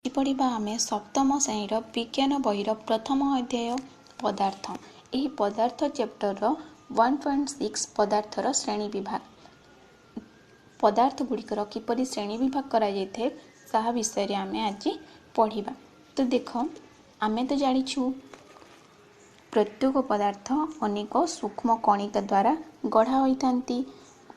पढ़ा आम सप्तम श्रेणीर विज्ञान बहिर प्रथम अध्याय पदार्थ। यह पदार्थ चैप्टर 1.6 पदार्थर श्रेणी विभाग पदार्थ गुड़िकर किपरि श्रेणी विभाग करा जायते सा विषय आम आज पढ़ा। तो देख आम तो जाचु प्रत्येक पदार्थ अनेक सूक्ष्म कणिका द्वारा गढ़ा होती।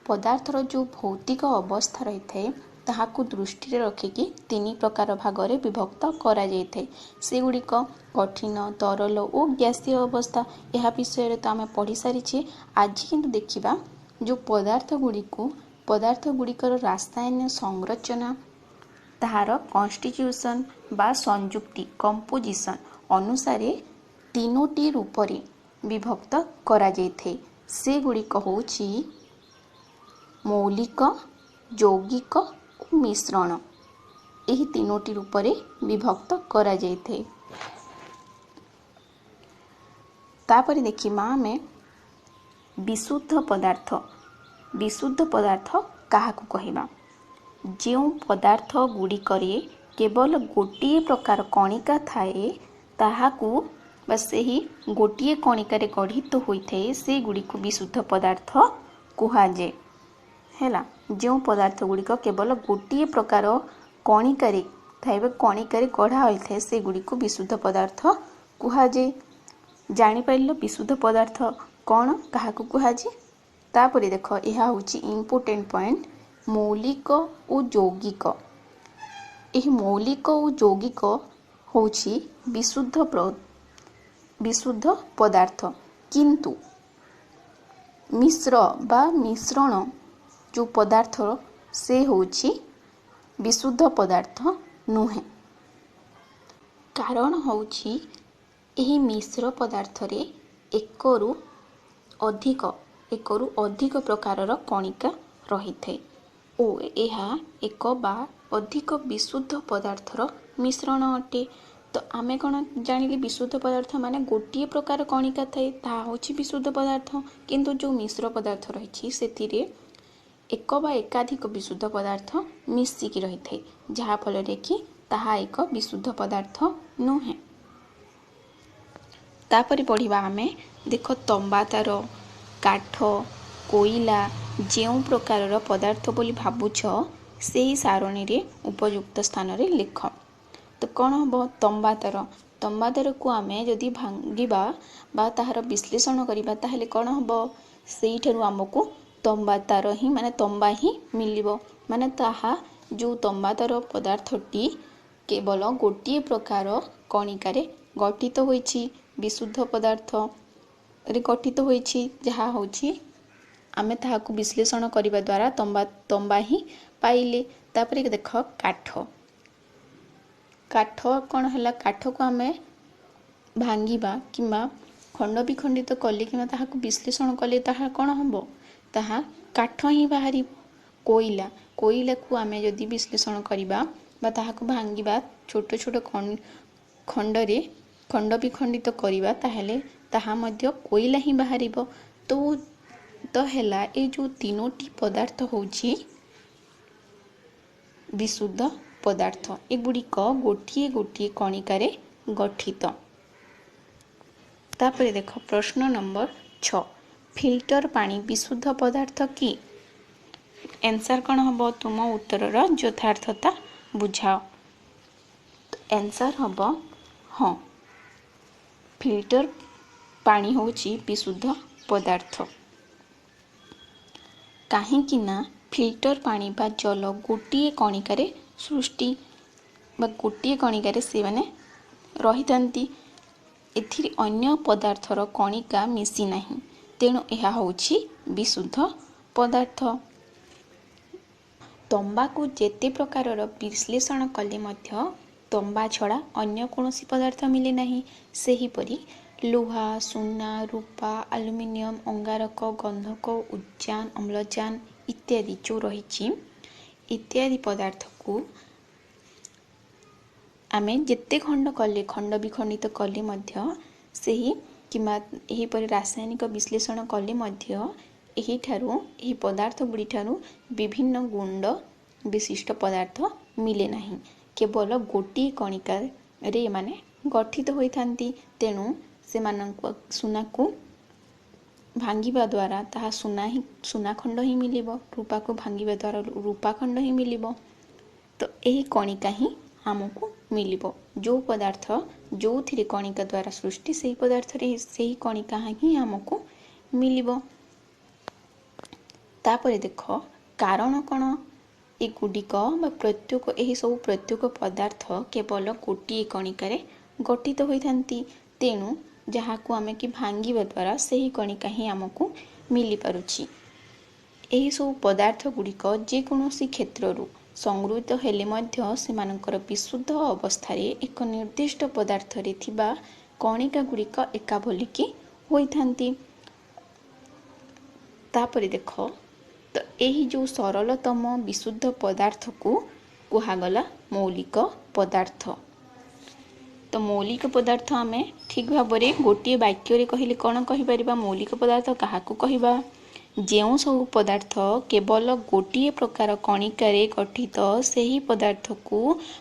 पदार्थर जो भौतिक अवस्था रही है ताहाकु दृष्टि रखिकी तीन प्रकार भागरे विभक्त करा जायते। सेगुड़िक कठिन तरल और गैसीय अवस्था। यह विषय तो आम पढ़ी सारी। आज किंतु देखिबा जो पदार्थ गुड़िकर रासायनिक संरचना ताहार कन्स्टिट्यूशन बा संयुक्ति कंपोजिशन अनुसार तीनोटी रूपरे विभक्त करा जायते। सेगुड़िक होछि मौलिक, यौगिक और मिश्रण। यही तीनोटी रूपरे विभक्त करा जायते। तापर देखिमा आमे विशुद्ध पदार्थ। विशुद्ध पदार्थ काहाकु कहिबा? जो पदार्थ गुड़िकरे केवल गोटे प्रकार कणिका थाए ताहाकु बा सेही गोटे कणिकार गठित होइथे से गुड़िक विशुद्ध पदार्थ कुहाजे। हैला जो पदार्थ गुड़िक केवल गोटे प्रकार कणिकार थाए कणिकार गढ़ा होइथे से गुड़िक विशुद्ध पदार्थ कुहाजे। जानि पाइल विशुद्ध पदार्थ कौन काहाकु कुहाजे। तापरे देख यह होची इम्पोर्टेंट पॉइंट मौलिक और यौगिक। यह मौलिक और यौगिक होची विशुद्ध पदार्थ किंतु मिश्र बा मिश्रण जो पदार्थ से होची विशुद्ध पदार्थ नुहे। कारण होची यही मिश्र पदार्थ रे एकरु अधिक प्रकारर कणिका रही थे ओ यह एक बा अधिक विशुद्ध पदार्थर मिश्रण अटे। तो आमे कौन जानिले विशुद्ध पदार्थ माने गोटे प्रकार कणिका थाए ता होची विशुद्ध पदार्थ। किंतु जो मिश्र पदार्थ रही सेतिरे एक बा एकाधिक विशुद्ध पदार्थ मिसिकी रही थे जहा फल कि ताहा एक विशुद्ध पदार्थ नुहे। तापरे पढ़िबा आमे देख तंबा तार काठ कोइला जो प्रकार पदार्थ बोली भावुछ से ही सारणी रे उपयुक्त स्थान रे लिख। तो कौन हम तंबा तार को आमे जदि भांगिबा बा ताहार विश्लेषण करिबा ताहले कौन हम सेही ठरु हमकु तंबा तार ही माने तंबा ही मिलिबो। माने ताहा जो तंबा तार पदार्थटी केवल गोटे प्रकार कणिकारे गठित होइछि विशुद्ध पदार्थ रे गठित होइछि जहा होछि आमे ताहाकु विश्लेषण करिबा द्वारा तंबा ही पाइले। तापरे देख काठ कौन है काठ को आमे भांगिबा किंबा खंड विखंडित कले कि ताहाकु विश्लेषण कले ताहा कौन हम ताहा काठ ही बाहरी। कोइला को आमे जदि विश्लेषण करिबा बा ताहाकु भांगिबा छोट छोट खंड विखंडित करिबा ताहले ताहा मध्य कोइला ही बाहरिबो। तो हैला ए जो तीनोटी पदार्थ होची विशुद्ध पदार्थ एगुड़िक गोटे गोटे कणिकारे गठित। तापरे देख प्रश्न नंबर 6 फिल्टर पानी विशुद्ध पदार्थ कि? आंसर कौन हम तुम उत्तर यथार्थता बुझाओ। आंसर हम हाँ फिल्टर पानी होची विशुद्ध पदार्थ। काहेकि ना फिल्टर पानी बा जल गोटे कणिकारे सृष्टि बा गोटे कणिकारे से माने रही थांती। एथिरे अन्य पदार्थर कणिका मिसी नाही तेणु यह होची विशुद्ध पदार्थ। तंबा को जेते प्रकारर विश्लेषण कले मध्य तंबा छड़ा अन्य कोनोसी पदार्थ मिले नाही। सेहीपरि लुहा सुना रूपा आलुमिनियम अंगारक गंधक उद्जान अम्लजान इत्यादि जो रही इत्यादि पदार्थ को आमे जेते खंड विखंडित कले मध्य सेही किंबा एही परि रासायनिक विश्लेषण कले मध्य एही पदार्थ गुड़ी ठारू विभिन्न गुंड विशिष्ट पदार्थ मिले नहीं। केवल गोटे कणिकार एमाने गठित होइथांती। तेणु सेमानंक सुना को भांगिबा द्वारा ताहा सुना खंड ही मिलिबो, रूपा को भांगिबा द्वारा रूपा खंड ही मिलिबो। तो यही कणिका ही आमको मिलिबो। जो पदार्थ जो थिरे कणिका द्वारा सृष्टि सेही पदार्थ रे सेही कणिका ही आमको मिलिबो। तापरे देख कारण कण एगुड़िक प्रत्येक यही सब प्रत्येक पदार्थ केवल गोटे कणिकार गठित होइथांती। तेणु जहाँ को आमे कि भांगिबा द्वारा सही कणिका ही आमको मिली पारुछि। एही सब पदार्थ गुड़िक जेकोसी क्षेत्रु संगृहीत हेले मध्य सेमानंकर विशुद्ध अवस्था रे एक निर्दिष्ट पदार्थ रे थिबा कणिका गुड़िक एका बोलिकी होइथांती। तापरे देख तो यही जो सरलतम विशुद्ध पदार्थ को कुहागला मौलिक पदार्थ। तो मौलिक पदार्थ आमे ठीक भाव में गोटे वाक्य रे कहले कौन कहिपारिबा? मौलिक पदार्थ काहाकू कहिबा? जेउ सब पदार्थ केवल गोटे प्रकार कणिकार गठित सही पदार्थ को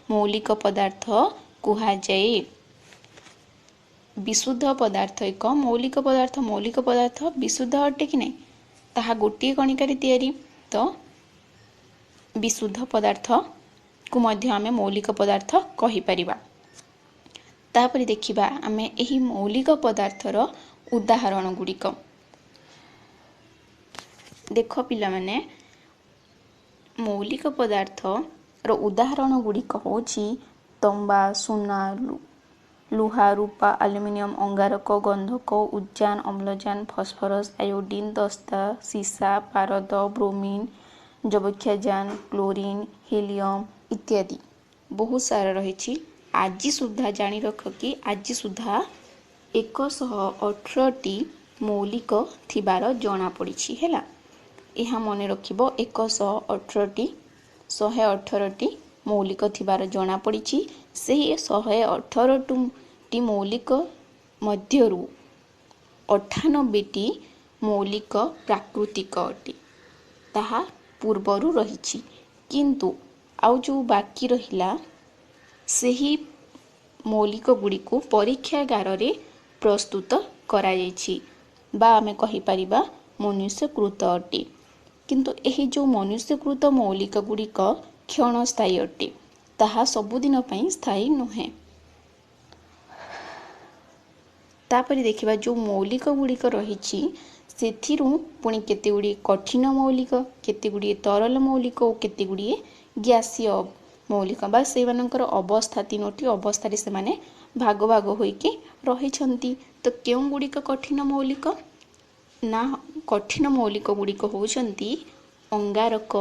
मौलिक पदार्थ कुहा जाए। विशुद्ध पदार्थ एक मौलिक पदार्थ। मौलिक पदार्थ विशुद्ध अटे कि नहीं? ताहा गोटे कणिकार तैयारी। तो विशुद्ध पदार्थ को मध्य आमे मौलिक पदार्थ कहि परिबा। तापरे देखिबा आमे एही मौलिक पदार्थर उदाहरण गुड़िक। देख पिला माने मौलिक पदार्थ रो उदाहरण गुड़िक होछि तंबा, सुना, लुहा, रूपा, एल्युमिनियम, अंगारक, गंधक, उद्जान, अम्लजान, फॉस्फोरस, आयोडीन, दस्ता, सीसा, पारद, ब्रोमीन, जबक्षाजान, क्लोरीन, हीलियम इत्यादि बहुत सारा रही। आज सुधा जानी रख कि आज सुधा 118टी मौलिक थिबार जना पड़ी है। यह मन रखिबो 118टी 118टी मौलिक थिबार जना पड़ी। से 118टी मौलिक मध्यरु 98टी मौलिक प्राकृतिक अटे ताहा पूर्वरु रही। किंतु आउ जो बाकी रहिला सेही मौलिक गुड़ी को परीक्षागार रे प्रस्तुत करा जायछि बा आमे कहि परिबा मनुष्यकृत अटे। किंतु एही जो मनुष्यकृत मौलिक गुड़िक क्षणस्थायी अटे ताहा सबुदिन पई स्थायी नुहे। तापरे देखिबा जो मौलिक गुड़िक रहिछि सेथिरु पुणी केते गुड़ी कठिन मौलिक, केते गुड़ी तरल मौलिक और केते गुड़ी गैसीय मौलिक बा सेमानंकर अवस्था 3टी अवस्था रे से माने भाग भाग होइके रहिछंती। तो केउ गुड़िक कठिन मौलिक ना? कठिन मौलिक गुड़िक होउछंती अंगारक,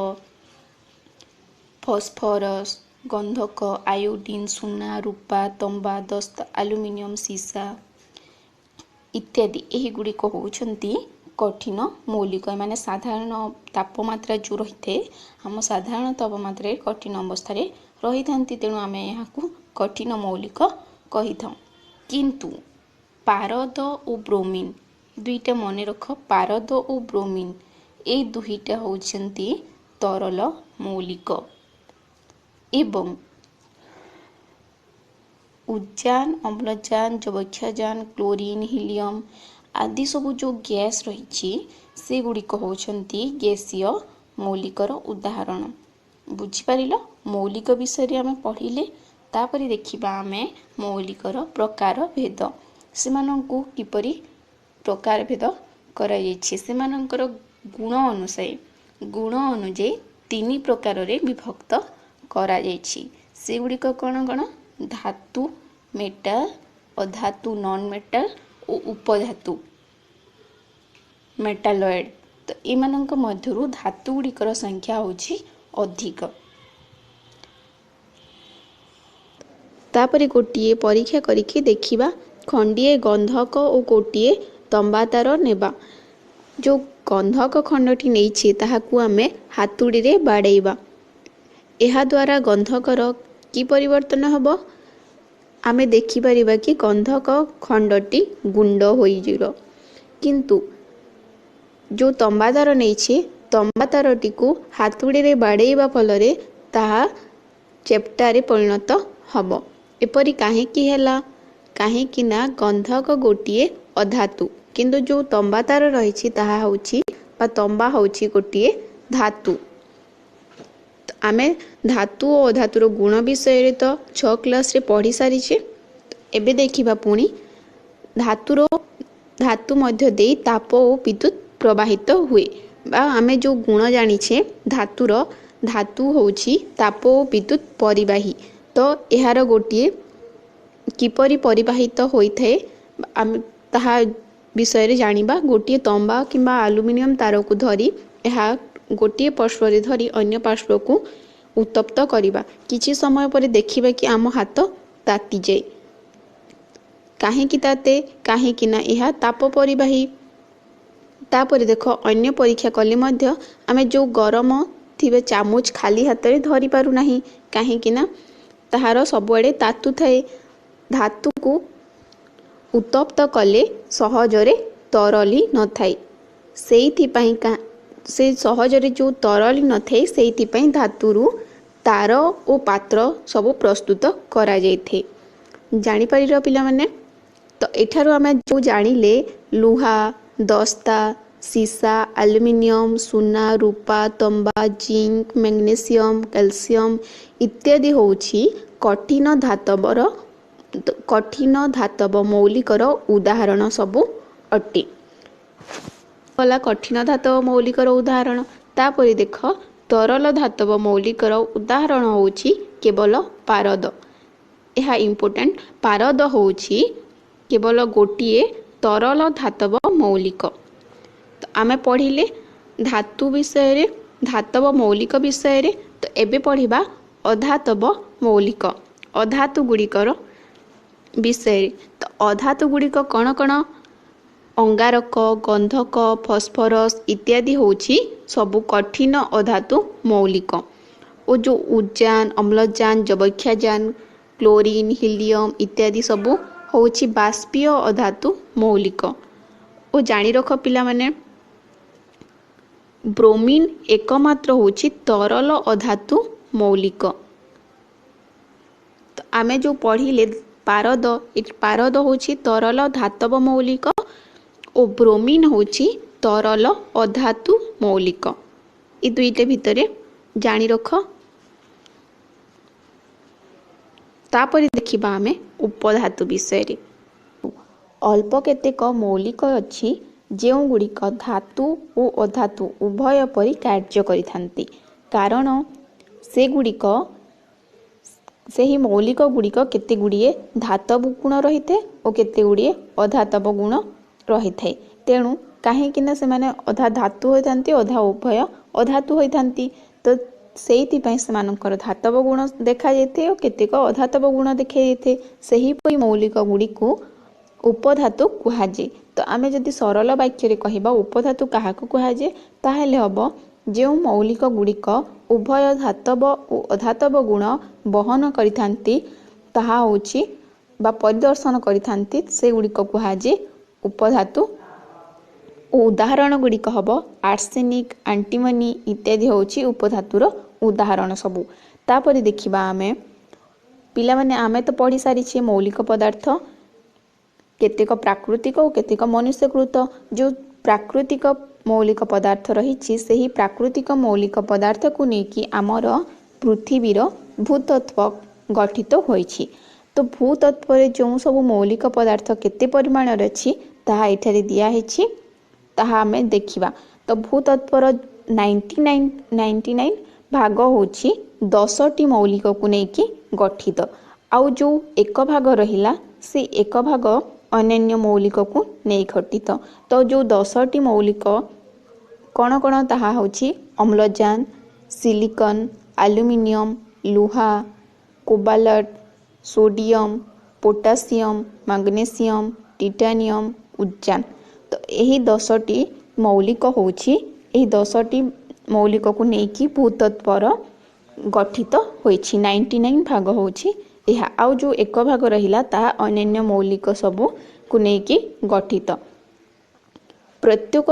फॉस्फोरस, गंधक, आयोडीन, सुना, रूपा, तंबा, दस्त, एल्युमिनियम, सीसा इत्यादि। एही गुड़िक होउछंती कठिन मौलिक। माने साधारण तापमात्रा जो रही थे हम साधारण तापमात्रा कठिन अवस्था रही था। तेणु आम यहाँ कठिन मौलिक कही था। किंतु पारद और ब्रोमीन दुईटा मन रख। पारद और ब्रोमीन ए दुईटा होउछंती तरल मौलिक एवं उद्जान, अम्लजान, जबक्षाजान, क्लोरीन, हीलियम आदि सब जो गैस रही से गुड़िक होउछंती गैसीय मौलिकर उदाहरण। बुझिपारिल? मौलिक विषय आमे पढ़िले। तापरे देखिबा आमे मौलिकर प्रकार भेद। सेमानंकु किपरि प्रकार भेद करा जायछि? सेमानंकर गुण अनुसायी 3 प्रकार रे विभक्त करा जायछि। से गुड़िक कौन कौन? धातु, मेटाल, अधातु नॉन मेटाल और उपधातु मेटालॉइड। तो एमानंक मध्यरु धातु गुड़िकर संख्या होछि अधिक। तापरे गोटिए परीक्षा करिके देखिबा खंडिए गंधक और गोटिए तंबा तार नेबा। जो गंधक खंडटी नेइछि ताहाकू आमे हातुड़ी रे बाड़ेइबा। एहा द्वारा गंधकर की परिवर्तन हबो? आमे देखि परिबा कि गंधक खंडटी गुंड होई जिरो। किंतु जो तंबातार नहीं तंबातारटी को हाथुड़ी रे बाड़ेइबा फल रे ताहा चेप्टारे परिणत हब। एपरी काहेकि हैला काहेकि ना गंधक गोटिए अधातु किंतु जो तंबा तार रही ताहा होची बा तंबा होची गोटिए धातु। आमे धातु और अधातुर गुण विषय तो 6 क्लास रे पढ़ी सारी छे। एबे देखिबा पुणी धातुर धातु मध्य देई ताप और विद्युत प्रवाहित हुए बा आमे जो गुण जानी छे धातुर धातु होची ताप और विद्युत परिवाही। तो एहार गोटिए किपरि परिवाहित होइथे आमे ताहा विषय रे जानिबा। गोटिए तंबा किंबा एल्युमिनियम तार को धरी एहा गोटिए पार्श्व रे धरी अन्य पार्श्व को उत्तप्त करिबा। किछि समय पर देखिबा कि आम हाथ ताती जाए। काहेकि ताते काहेकि ना एहा ताप परिवाही। तापर देख अन्य परीक्षा कले मध्य आमे जो गरम थिबे चामच खाली हाथ रे धरी पारु नाही काहेकि ना ताहार सबुआडे तातु थाए। धातु को उत्तप्त कले सहजरे तरली न थाए सेइथिपाई से सहजरे जो तरली न थाए सेइथिपाई धातुरु तार और पात्र सब प्रस्तुत करा जाइथे। जानि पारिर पिला माने। तो एठारु आमे जो जानिले लुहा दस्ता सीसा एल्युमिनियम सुना रूपा तंबा जिंक मैग्नेशियम कैल्शियम इत्यादि होउछि कठिन धातव मौलिकर उदाहरण सबु अटे। गला कठिन धातव मौलिकर उदाहरण। तापरे देख तरल धातव मौलिकर उदाहरण होउछि केवल पारद। यह इम्पोर्टेंट पारद होउछि केवल गोटिए तरल धातव मौलिक। तो आमे पढ़िले धातु विषय रे धातव मौलिक विषय रे। तो एबे पढ़िबा अधातव मौलिक अधातु गुड़िकर विषय। तो अधातु गुड़िक कण कण अंगारक गंधक फस्फरस इत्यादि होछि सबु कठिन अधातु मौलिक। और जो उद्जान अम्लजान जबक्षाजान क्लोरीन हिलियम इत्यादि सबु होछि बाष्पीय अधातु मौलिक। और जानी रख पिला माने ब्रोमीन एकमात्र होछि तरल अधातु मौलिक। तो आमे जो पढ़िले पारद होछि तरल धातव मौलिक और ब्रोमीन होछि तरल अधातु मौलिक। ए दुईटे भितरे जानी रख। तापरे देखिबा आमे उपधातु विषय रे। अल्प केतेक मौलिक अछि जेउ गुड़िक धातु और अधातु उभय परि कार्य करिथांती। कारण से गुड़िक सेही मौलिक गुड़िक केते गुड़िए धातव गुण रहिथे और केते गुड़िए अधातव गुण रहिथे। तेणु काहेकिना से माने अधा धातु होइथांती अधा उभय अधातु होइथांती। तो सेइथिपाई सेमानकर धातव गुण देखा जाइथे और केतेक अधातव गुण देखा जाइथे। सेही परि मौलिक गुड़िको उपधातु कुहाजे। तो आमे जदि सरल वाक्य रे कहिबा उपधातु काहाकु कुहाजे ताहेले हबो जेउ मौलिक गुड़िक उभय धातव और अधातव गुण बहन करिथांती ताहा होछि बा परिदर्शन करिथांती से गुड़िक कुहाजे उपधातु। उदाहरण गुड़िक हबो आर्सेनिक एंटीमनी इत्यादि होछि उपधातुर उदाहरण सबु। तापरे देखिबा आमे पिला माने आमे तो पढ़ी सारी छे मौलिक पदार्थ केतेक प्राकृतिक और केतेक मनुष्यकृत। जो प्राकृतिक मौलिक पदार्थ रही सेही प्राकृतिक मौलिक पदार्थ को नेकी आमर पृथ्वीर भूतत्व गठित होइछि। तो भूतत्व रे जो सब मौलिक पदार्थ केते परिमाण अछि ताहा एठारे दिया हेछि ताहा आमे देखिबा। तो भूतत्वर 99 भाग होछि 10टी मौलिक को नेकी गठित। आउ जो एक भाग रहिला से एक भाग अन्य मौलिक को नहीं गठित। तो जो 10टी मौलिक कण कण ताहा होछि अम्लजान सिलिकन एल्युमिनियम लुहा cobalt sodium potassium magnesium titanium उद्जान। तो यही 10टी मौलिक होछि। यही 10टी मौलिक को नेकी भूतत्वर गठित होइछि। 99 भाग होछि यह। आउ जो एक भाग रहिला ता अन्य मौलिक सबु को नेकी गठित। प्रत्येक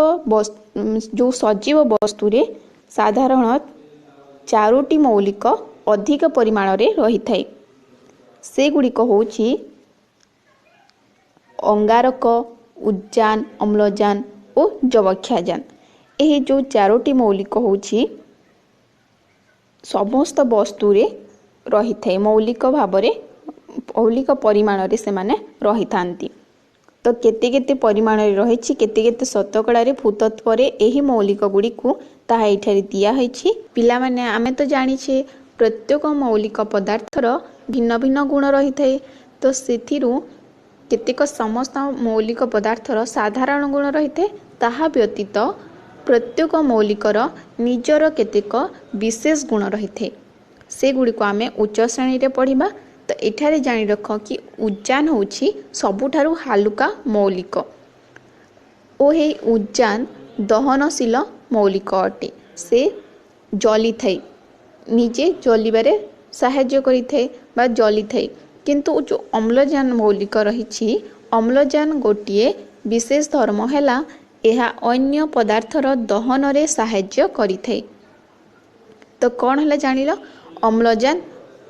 जो सजीव वस्तु रे साधारण 4टी मौलिक अधिक परिमाण रे रही थाए से गुड़िक होउछि अंगारक, उद्जान, अम्लजान और जवक्षाजान। यह जो चारोटी मौलिक होउछि समस्त वस्तु रे रही थाए मौलिक भाव मौलिक परिमाण रे से माने रही थांती। तो केते केते परिमाण रे रहिछि केते केते शतकड़ा रे भूतत्व रे एही मौलिक गुडी को ताहा एठारे दिया होइछि। पिला माने आमे तो जानिछे प्रत्येक मौलिक पदार्थर भिन्न भिन्न गुण रही थाए। तो सेथिरु केतेक समस्त मौलिक पदार्थर साधारण गुण रही थाए ताहा व्यतीत प्रत्येक मौलिकर निजर केतेक विशेष गुण रही थाए से गुडी को आमे उच्च श्रेणी रे पढ़िबा। तो एठारे जानि रख कि उद्जान होछि सबुठारु हालुका मौलिक ओ हे उद्जान दहनशील मौलिक अटे। से जली थाए निजे जलिबारे साहाय्य करि थाए बा जली थाए। किंतु जो अम्लजान मौलिक रहिछि अम्लजान गोटिए विशेष धर्म हैला एहा अन्य पदार्थर दहन रे साहाय्य करि थाए। तो कौन हैला जानिल अम्लजान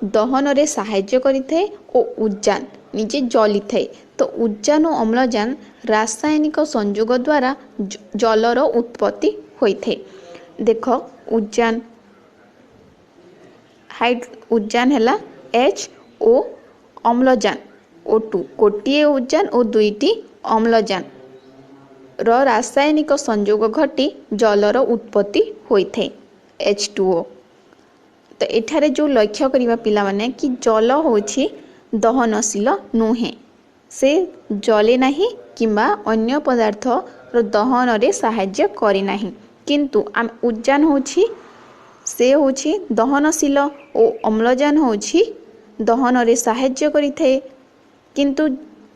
दहन रे साहाय्य करि थाए और उद्जान निजे जली थाए। तो उद्जान और अम्लजान रासायनिक संयोग द्वारा जलर उत्पत्ति होई थाए। देख उद्जान उद्जान हैला H O अम्लजान O2 गोटिए उद्जान और दुईटी अम्लजान रो रासायनिक संयोग घटी जलर उत्पत्ति होई थाए H2O। तो एठारे जो लक्ष्य करिबा पिला माने कि जल होछि दहनशील नुहे से जले नाही किंबा अन्य पदार्थ रो दहन रे साहाय्य करे नाही। किंतु आम उद्जान होछि से होछि दहनशील ओ अम्लजान होछि दहन रे साहाय्य करि थाए। किंतु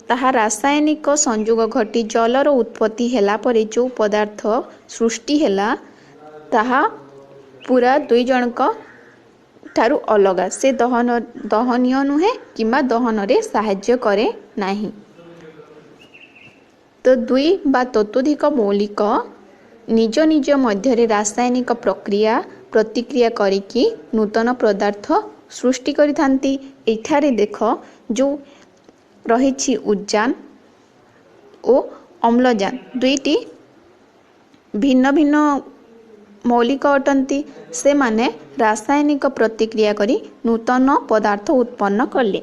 ताहा रासायनिक संयोग घटी जलर उत्पत्ति हैला परे जो पदार्थ सृष्टि हैला ताहा पूरा दुई जनक ठारू अलगा से दहनीय नुहे किंबा दहन रे साहाय्य करे नाही। तो दुई बा ततोधिक मौलिक निज निज मध्य रासायनिक प्रक्रिया प्रतिक्रिया करिकी नूतन पदार्थ सृष्टि करिथांती। एठारे देख जो रहिछि उद्जान ओ अम्लजान दुईटी भिन्न भिन्न मौलिक अटंती से माने रासायनिक प्रतिक्रिया करी नूतन पदार्थ उत्पन्न कले।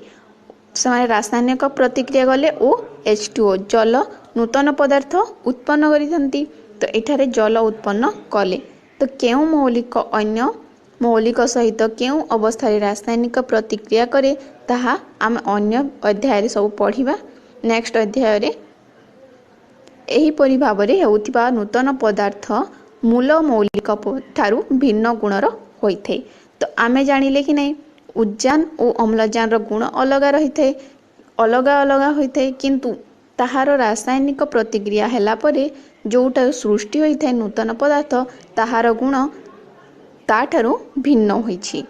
से माने रासायनिक प्रतिक्रिया कले ओ H2O जल नूतन पदार्थ उत्पन्न करिथंती। तो एठारे जल उत्पन्न कले। तो केउ मौलिक अन्य मौलिक सहित केउ अवस्था रासायनिक प्रतिक्रिया करे ताहा आम अन्य अध्याय रे सब पढ़िबा। नेक्स्ट अध्याय रे एही परि भाबरे हेउथिबा नूतन पदार्थ मूल मौलिक ठारू भिन्न गुणर होइथे। तो आमे जानिले कि नहीं उद्जान और अम्लजान रो गुण अलगा रही थे अलगा अलगा होइथे। किंतु ताहार रासायनिक प्रतिक्रिया हैला परे जोटा सृष्टि होइथे नूतन पदार्थ ताहार गुण ताठारू भिन्न होइछि।